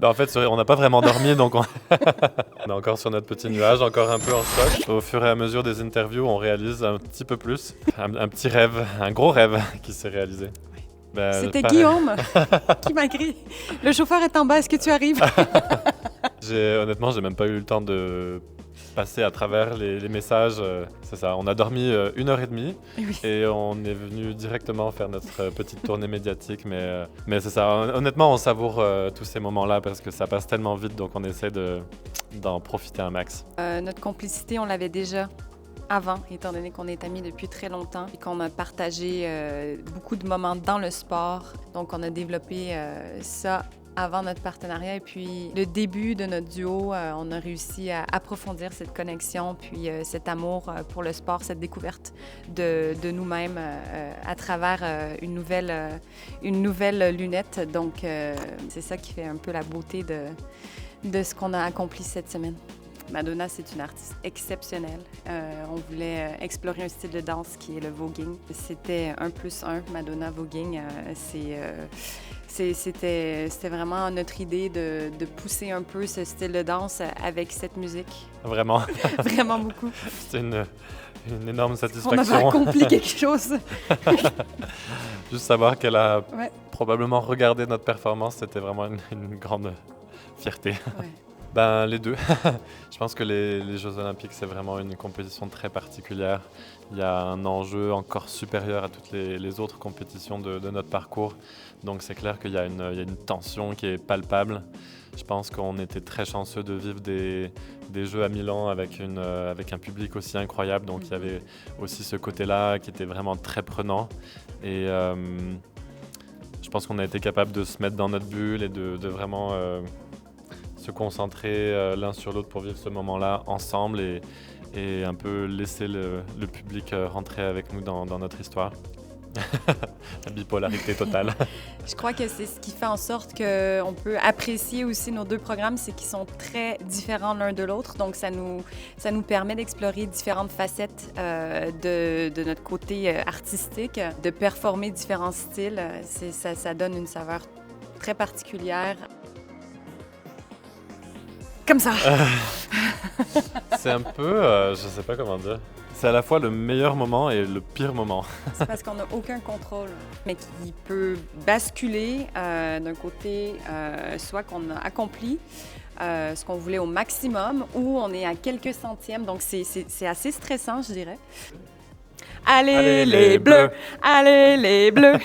En fait, on n'a pas vraiment dormi, donc on est encore sur notre petit nuage, encore un peu en choc. Au fur et à mesure des interviews, on réalise un petit peu plus. Un petit rêve, un gros rêve qui s'est réalisé. C'était Guillaume qui m'a écrit. Le chauffeur est en bas, est-ce que tu arrives? Honnêtement, j'ai même pas eu le temps de passer à travers les messages. C'est ça, on a dormi 1h30 et on est venu directement faire notre petite tournée médiatique. Mais c'est ça, honnêtement, on savoure tous ces moments-là parce que ça passe tellement vite, donc on essaie d'en profiter un max. Notre complicité, on l'avait déjà avant, étant donné qu'on est amis depuis très longtemps et qu'on a partagé beaucoup de moments dans le sport. Donc, on a développé ça avant notre partenariat. Et puis, le début de notre duo, on a réussi à approfondir cette connexion, puis cet amour pour le sport, cette découverte de nous-mêmes à travers une nouvelle lunette. Donc, c'est ça qui fait un peu la beauté de ce qu'on a accompli cette semaine. Madonna, c'est une artiste exceptionnelle. On voulait explorer un style de danse qui est le voguing. C'était 1+1, Madonna voguing. C'était vraiment notre idée de pousser un peu ce style de danse avec cette musique. Vraiment? Vraiment beaucoup. C'était une énorme satisfaction. On avait accompli quelque chose. Juste savoir qu'elle a probablement regardé notre performance, c'était vraiment une grande fierté. Ouais. Les deux. Je pense que les Jeux Olympiques, c'est vraiment une compétition très particulière. Il y a un enjeu encore supérieur à toutes les autres compétitions de notre parcours. Donc c'est clair qu'il y a une tension qui est palpable. Je pense qu'on était très chanceux de vivre des Jeux à Milan avec un public aussi incroyable. Donc il y avait aussi ce côté-là qui était vraiment très prenant. Et je pense qu'on a été capable de se mettre dans notre bulle et de vraiment se concentrer l'un sur l'autre pour vivre ce moment-là ensemble et un peu laisser le public rentrer avec nous dans notre histoire. La bipolarité totale. Je crois que c'est ce qui fait en sorte qu'on peut apprécier aussi nos deux programmes, c'est qu'ils sont très différents l'un de l'autre. Donc, ça nous permet d'explorer différentes facettes de notre côté artistique, de performer différents styles. Ça donne une saveur très particulière. Comme ça. C'est un peu, je sais pas comment dire. C'est à la fois le meilleur moment et le pire moment. C'est parce qu'on n'a aucun contrôle, mais qui peut basculer d'un côté, soit qu'on a accompli ce qu'on voulait au maximum, ou on est à quelques centièmes. Donc, c'est assez stressant, je dirais. Allez les bleus! Allez les bleus!